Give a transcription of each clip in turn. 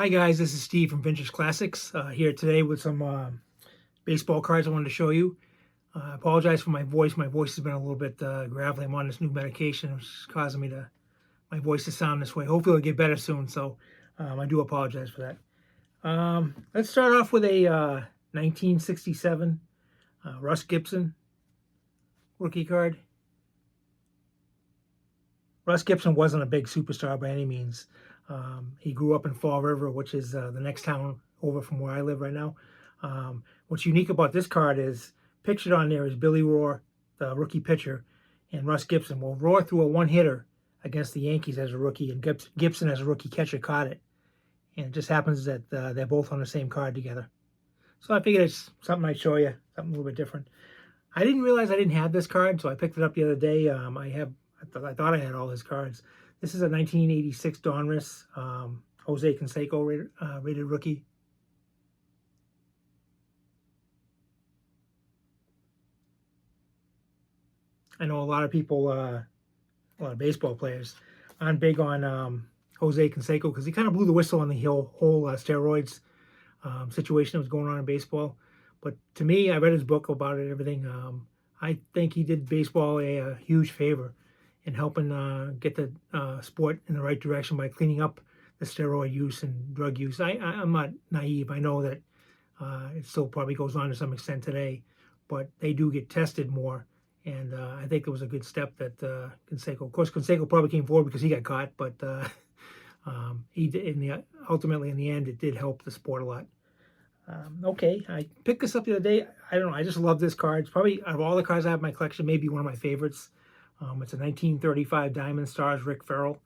Hi guys, this is Steve from Vintage Classics here today with some baseball cards I wanted to show you. I apologize for my voice. My voice has been a little bit gravelly. I'm on this new medication, which is causing my voice to sound this way. Hopefully it'll get better soon, so I do apologize for that. Let's start off with a 1967 Russ Gibson rookie card. Russ Gibson wasn't a big superstar by any means. He grew up in Fall River, which is the next town over from where I live right now. What's unique about this card is pictured on there is Billy Rohr, the rookie pitcher, and Russ Gibson. Well, Rohr threw a one-hitter against the Yankees as a rookie, and Gibson as a rookie catcher caught it. And it just happens that they're both on the same card together. So I figured it's something I'd show you, something a little bit different. I didn't realize I didn't have this card, so I picked it up the other day. I thought I had all his cards. This is a 1986 Donruss Jose Canseco rated rookie. I know a lot of people, a lot of baseball players, aren't big on Jose Canseco because he kind of blew the whistle on the whole steroids situation that was going on in baseball. But to me, I read his book about it, everything. I think he did baseball a huge favor in helping get the sport in the right direction by cleaning up the steroid use and drug use. I'm not naive. I know that it still probably goes on to some extent today, but they do get tested more. And I think it was a good step that Canseco. Of course, Canseco probably came forward because he got caught, but he did, ultimately in the end, it did help the sport a lot. Okay, I picked this up the other day. I don't know. I just love this card. It's probably, out of all the cards I have in my collection, maybe one of my favorites. It's a 1935 Diamond Stars Rick Ferrell.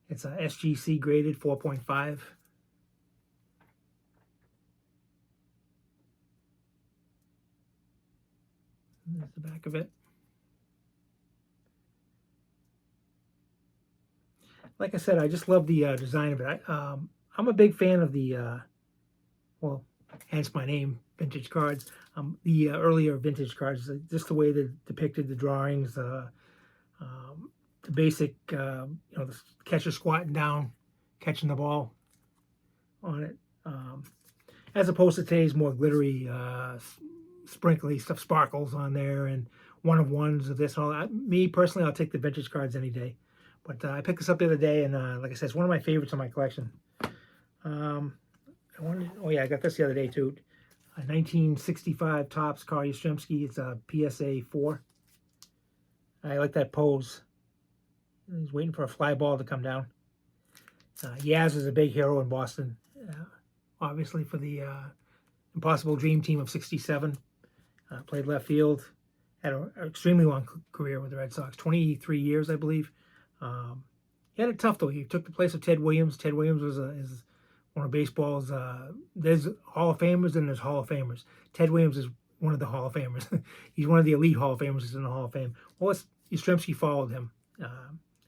It's a SGC graded 4.5. There's the back of it. Like I said, I just love the design of it. I'm a big fan of the, well, hence my name, vintage cards. The earlier vintage cards, just the way they depicted the drawings, the basic, the catcher squatting down, catching the ball on it, as opposed to today's more glittery, sprinkly stuff, sparkles on there, and one-of-ones of this and all that. Me, personally, I'll take the vintage cards any day. But I picked this up the other day, and like I said, it's one of my favorites in my collection. Oh yeah, I got this the other day too. A 1965 Topps Carl Yastrzemski. It's a PSA 4. I like that pose. He's waiting for a fly ball to come down. Yaz is a big hero in Boston, obviously for the Impossible Dream Team of '67. Played left field. Had an extremely long career with the Red Sox, 23 years, I believe. He had it tough though. He took the place of Ted Williams. Ted Williams is one of baseball's. There's Hall of Famers and there's Hall of Famers. Ted Williams is one of the Hall of Famers. He's one of the elite Hall of Famers. He's in the Hall of Fame. Well, Yastrzemski followed him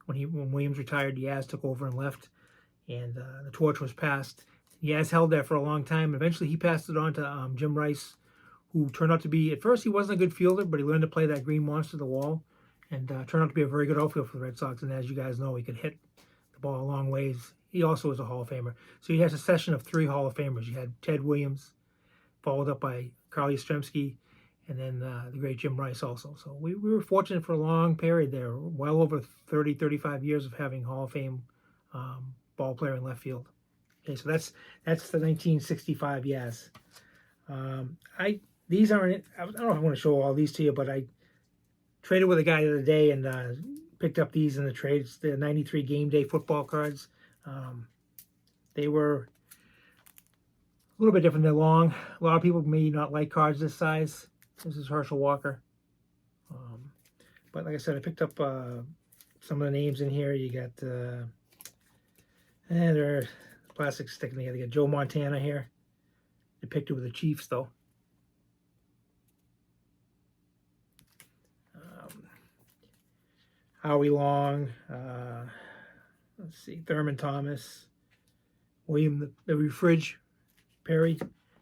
when Williams retired. Yaz took over and left, and the torch was passed. Yaz held that for a long time. Eventually, he passed it on to Jim Rice, who turned out to be, at first he wasn't a good fielder, but he learned to play that green monster to the wall, and turned out to be a very good outfielder for the Red Sox. And as you guys know, he could hit the ball a long ways. He also is a Hall of Famer. So he has a session of 3 Hall of Famers. You had Ted Williams, followed up by Carl Yastrzemski, and then the great Jim Rice also. So we were fortunate for a long period there, well over 30, 35 years of having Hall of Fame ball player in left field. Okay, so that's the 1965 Yaz. These aren't, I don't know if I want to show all these to you, but I traded with a guy the other day and picked up these in the trade. It's the 93 Game Day football cards. They were a little bit different. They're long. A lot of people may not like cards this size. This is Herschel Walker. But like I said, I picked up some of the names in here. You got, they're plastic sticking together. You got Joe Montana here, depicted with the Chiefs though. Howie Long, let's see, Thurman Thomas, William the Refridge Perry.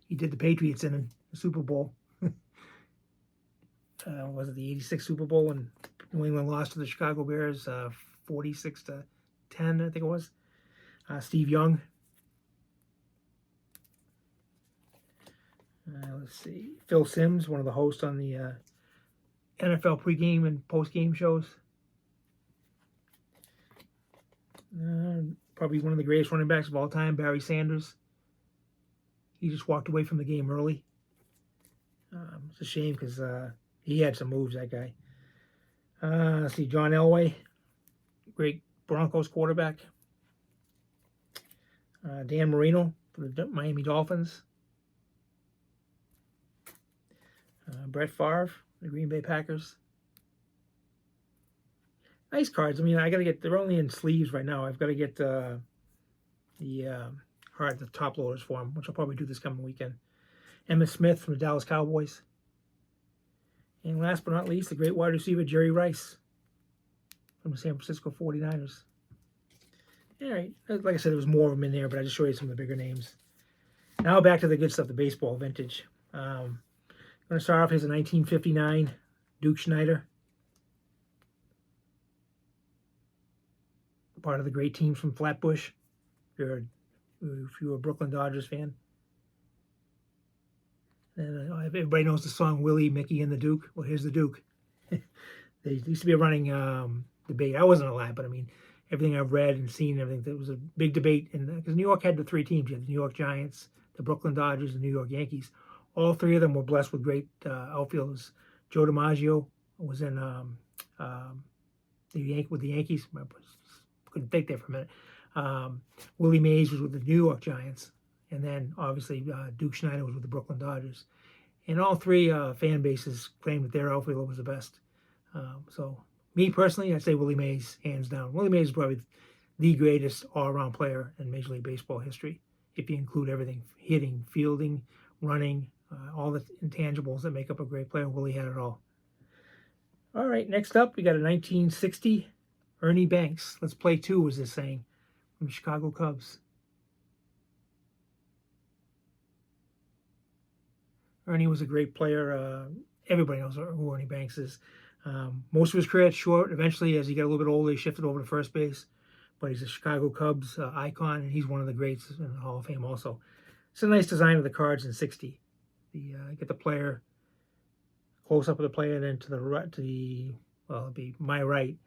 He did the Patriots in the Super Bowl. Was it the '86 Super Bowl when New England lost to the Chicago Bears, 46-10, I think it was. Steve Young, Let's see. Phil Simms, one of the hosts on the NFL pregame and postgame shows. Probably one of the greatest running backs of all time, Barry Sanders. He just walked away from the game early. It's a shame because he had some moves, that guy. Let's see, John Elway, great Broncos quarterback. Dan Marino for the Miami Dolphins. Brett Favre, the Green Bay Packers. Nice cards. I mean, I got to get, they're only in sleeves right now. I've got to get the top loaders for them, which I'll probably do this coming weekend. Emmitt Smith from the Dallas Cowboys. And last but not least, the great wide receiver, Jerry Rice from the San Francisco 49ers. All right. Like I said, there was more of them in there, but I just showed you some of the bigger names. Now back to the good stuff, the baseball vintage. I'm going to start off as a 1959 Duke Schneider. Part of the great teams from Flatbush. If you're a Brooklyn Dodgers fan. And everybody knows the song Willie, Mickey, and the Duke. Well, here's the Duke. There used to be a running debate. I wasn't alive, but I mean, everything I've read and seen, everything, there was a big debate. Because New York had the three teams. You had the New York Giants, the Brooklyn Dodgers, and the New York Yankees. All three of them were blessed with great outfielders. Joe DiMaggio was in with the Yankees. I couldn't think there for a minute. Willie Mays was with the New York Giants. And then, obviously, Duke Schneider was with the Brooklyn Dodgers. And all three fan bases claimed that their outfielder was the best. So, me personally, I'd say Willie Mays, hands down. Willie Mays is probably the greatest all-around player in Major League Baseball history, if you include everything, hitting, fielding, running, all the intangibles that make up a great player. Willie had it all. All right, next up, we got a 1960 Ernie Banks. Let's play two, was this saying, from the Chicago Cubs. Ernie was a great player. Everybody knows who Ernie Banks is. Most of his career at short. Eventually, as he got a little bit older, he shifted over to first base. But he's a Chicago Cubs icon, and he's one of the greats in the Hall of Fame also. It's a nice design of the cards in 60. Get the player, close up of the player, then to the right, it'd be my right,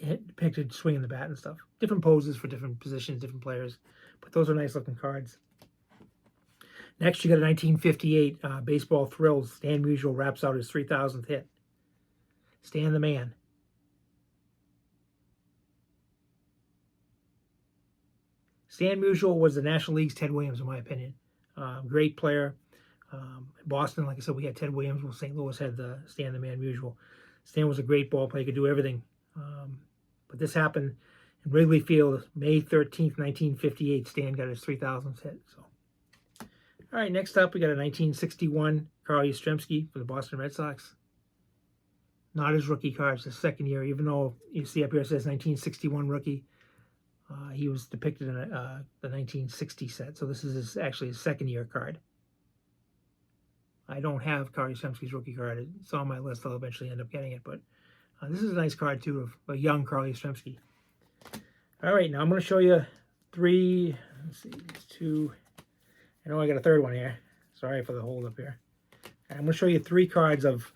depicted swinging the bat and stuff. Different poses for different positions, different players. But those are nice looking cards. Next, you got a 1958 Baseball Thrills. Stan Musial wraps out his 3,000th hit. Stan the Man. Stan Musial was the National League's Ted Williams, in my opinion. Great player. In Boston, like I said, we had Ted Williams. Well, St. Louis had the Stan the Man Musial. Stan was a great ball player. He could do everything. But this happened in Wrigley Field, May 13th, 1958. Stan got his 3,000th hit. So. All right, next up, we got a 1961 Carl Yastrzemski for the Boston Red Sox. Not his rookie cards, the second year, even though you see up here it says 1961 rookie. He was depicted in the 1960 set, so this is actually his second year card. I don't have Carl Yastrzemski's rookie card. It's on my list. I'll eventually end up getting it, but this is a nice card, too, of a young Carl Yastrzemski. All right, now I'm going to show you three, let's see, two. I know I got a third one here. Sorry for the hold up here. I'm going to show you three cards of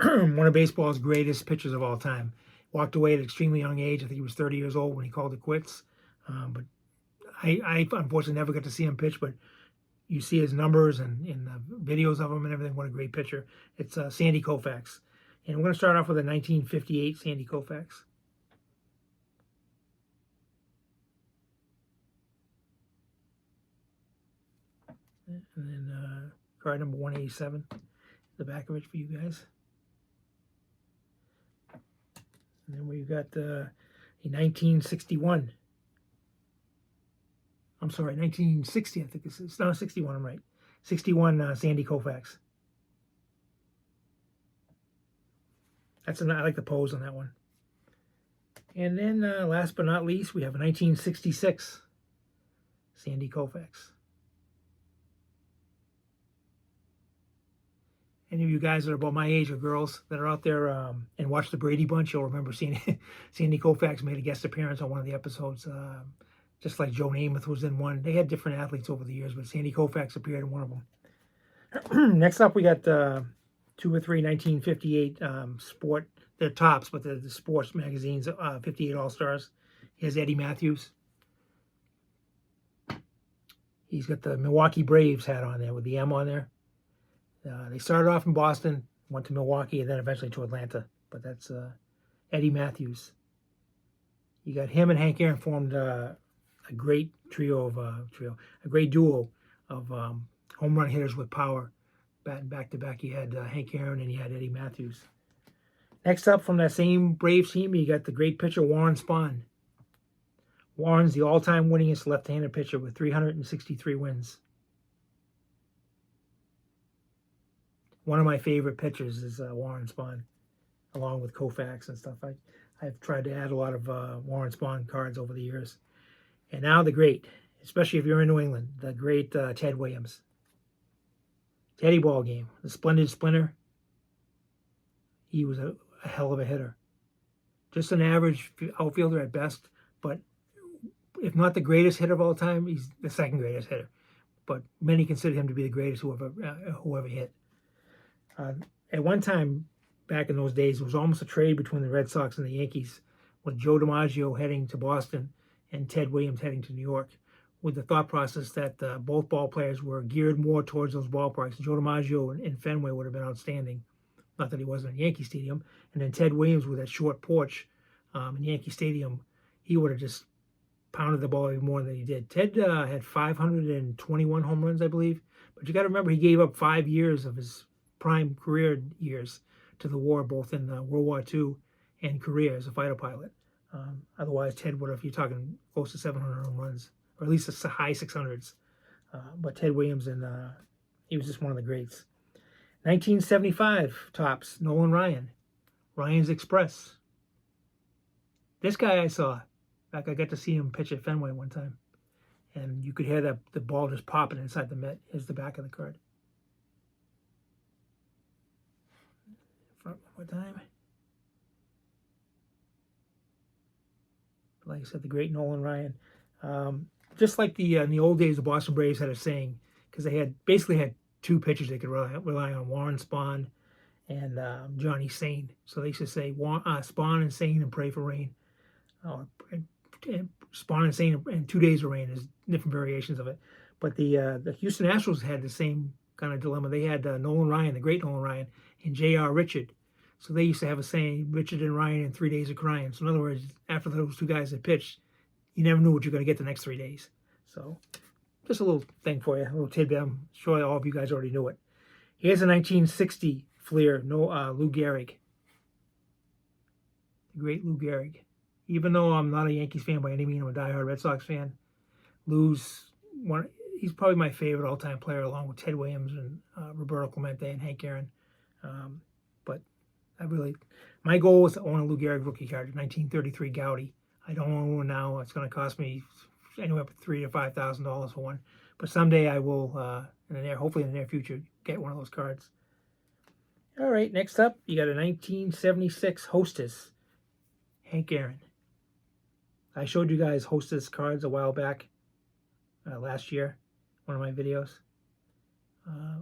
one of baseball's greatest pitchers of all time. Walked away at an extremely young age. I think he was 30 years old when he called it quits. But I unfortunately never got to see him pitch, but you see his numbers and in the videos of him and everything. What a great pitcher. It's Sandy Kofax. And we're going to start off with a 1958 Sandy Kofax. And then card number 187, the back of it for you guys. And then we've got a 1961. I'm sorry, 1960, I think this is. No, 61, I'm right. 61 Sandy Kofax. I like the pose on that one. And then last but not least, we have a 1966 Sandy Kofax. Any of you guys that are about my age or girls that are out there and watch the Brady Bunch, you'll remember seeing Sandy Kofax made a guest appearance on one of the episodes, just like Joe Namath was in one. They had different athletes over the years, but Sandy Kofax appeared in one of them. Next up, we got 2 or 3 1958 sport. They're tops, but they're the sports magazines, 58 All-Stars. Here's Eddie Matthews. He's got the Milwaukee Braves hat on there with the M on there. They started off in Boston, went to Milwaukee, and then eventually to Atlanta. But that's Eddie Matthews. You got him and Hank Aaron formed a great a great duo of home run hitters with power. Batting back to back, you had Hank Aaron and you had Eddie Matthews. Next up from that same Braves team, you got the great pitcher Warren Spahn. Warren's the all-time winningest left-handed pitcher with 363 wins. One of my favorite pitchers is Warren Spahn, along with Kofax and stuff. I've tried to add a lot of Warren Spahn cards over the years. And now the great, especially if you're in New England, the great Ted Williams. Teddy ball game, the splendid splinter. He was a hell of a hitter. Just an average outfielder at best, but if not the greatest hitter of all time, he's the second greatest hitter. But many consider him to be the greatest whoever hit. At one time, back in those days, it was almost a trade between the Red Sox and the Yankees, with Joe DiMaggio heading to Boston and Ted Williams heading to New York, with the thought process that both ball players were geared more towards those ballparks. Joe DiMaggio in Fenway would have been outstanding. Not that he wasn't in Yankee Stadium. And then Ted Williams with that short porch in Yankee Stadium, he would have just pounded the ball even more than he did. Ted had 521 home runs, I believe. But you got to remember, he gave up 5 years of his prime career years to the war, both in World War II and Korea as a fighter pilot. Otherwise, Ted would have, you're talking close to 700 home runs, or at least the high 600s. But Ted Williams, he was just one of the greats. 1975 tops, Nolan Ryan, Ryan's Express. This guy I saw. In fact, I got to see him pitch at Fenway one time. And you could hear the ball just popping inside the mitt. Here's the back of the card. Front one more time. Like I said, the great Nolan Ryan. Just like in the old days, the Boston Braves had a saying, because they basically had two pitchers they could rely on, Warren Spahn and Johnny Sain. So they used to say Spahn and Sain and pray for rain. Spahn and Sain and 2 days of rain. There's different variations of it. But the Houston Astros had the same kind of dilemma. They had Nolan Ryan, the great Nolan Ryan, and J.R. Richard. So they used to have a saying, Richard and Ryan in 3 days of crying. So in other words, after those two guys had pitched, you never knew what you're going to get the next 3 days. So just a little thing for you, a little tidbit. I'm sure all of you guys already knew it. Here's a 1960 Fleer, Lou Gehrig. The great Lou Gehrig. Even though I'm not a Yankees fan by any means, I'm a diehard Red Sox fan. He's probably my favorite all-time player, along with Ted Williams and Roberto Clemente and Hank Aaron. But my goal was to own a Lou Gehrig rookie card, 1933 Gowdy. I don't own one now. It's going to cost me anywhere from $3,000 to $5,000 for one. But someday I will, hopefully in the near future, get one of those cards. All right, next up, you got a 1976 Hostess, Hank Aaron. I showed you guys Hostess cards a while back, last year, one of my videos.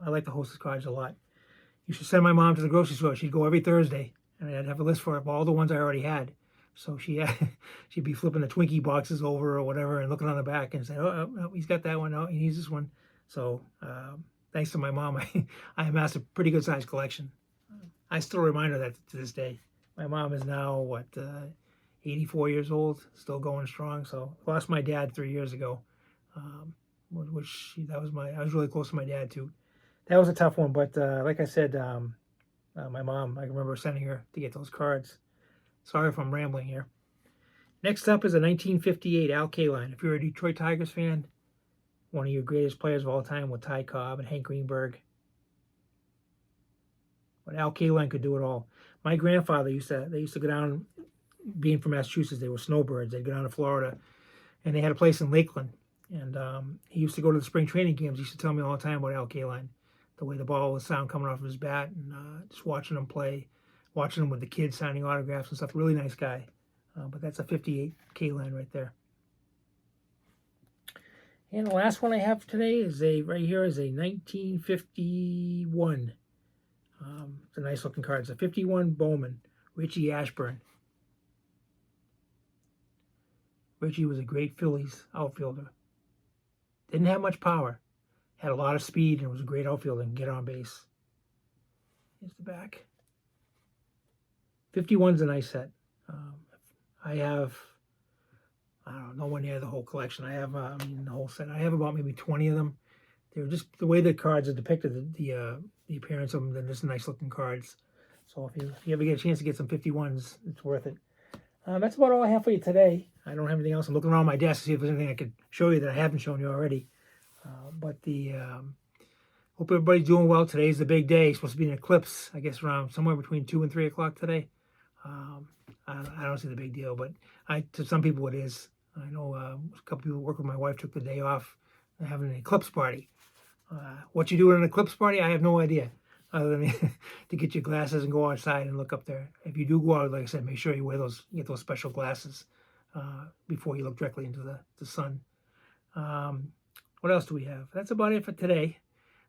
I like the Hostess cards a lot. You should send my mom to the grocery store. She'd go every Thursday, and I'd have a list for her of all the ones I already had. So she'd be flipping the Twinkie boxes over or whatever and looking on the back and say, oh, he's got that one. Oh, he needs this one. So thanks to my mom, I amassed a pretty good sized collection. I still remind her that to this day. My mom is now, 84 years old, still going strong. So I lost my dad 3 years ago, I was really close to my dad too. That was a tough one, but like I said, my mom, I remember sending her to get those cards. Sorry if I'm rambling here. Next up is a 1958 Al Kaline. If you're a Detroit Tigers fan, one of your greatest players of all time with Ty Cobb and Hank Greenberg. But Al Kaline could do it all. My grandfather used to go down, being from Massachusetts, they were snowbirds. They'd go down to Florida, and they had a place in Lakeland. And he used to go to the spring training games. He used to tell me all the time about Al Kaline, the way the ball would sound coming off of his bat, and just watching him play, watching him with the kids signing autographs and stuff. Really nice guy. But that's a 58 Kaline right there. And the last one I have today is right here is a 1951. It's a nice looking card. It's a 51 Bowman, Richie Ashburn. Richie was a great Phillies outfielder. Didn't have much power. Had a lot of speed and was a great outfielder and get on base. Here's the back. 51's a nice set. I have, I don't know, nowhere near the whole collection. I have, the whole set. I have about maybe 20 of them. They're just the way the cards are depicted, the appearance of them. They're just nice looking cards. So if you ever get a chance to get some 51s, it's worth it. That's about all I have for you today. I don't have anything else. I'm looking around my desk to see if there's anything I could show you that I haven't shown you already. Hope everybody's doing well. Today's the big day. It's supposed to be an eclipse, I guess, around somewhere between 2 and 3 o'clock today. I don't see the big deal, but to some people it is. I know a couple people who work with my wife took the day off. They're having an eclipse party. What you do at an eclipse party, I have no idea, other than to get your glasses and go outside and look up there. If you do go out, like I said, make sure you get those special glasses before you look directly into the sun. What else do we have? That's about it for today.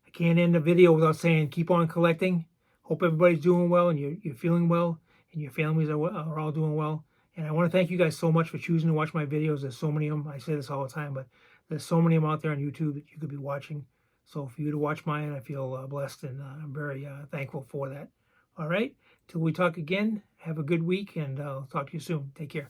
I can't end the video without saying keep on collecting. Hope everybody's doing well and you're feeling well and your families are all doing well. And I want to thank you guys so much for choosing to watch my videos. There's so many of them. I say this all the time, but there's so many of them out there on YouTube that you could be watching. So for you to watch mine, I feel blessed and I'm very thankful for that. All right, till we talk again, have a good week and I'll talk to you soon. Take care.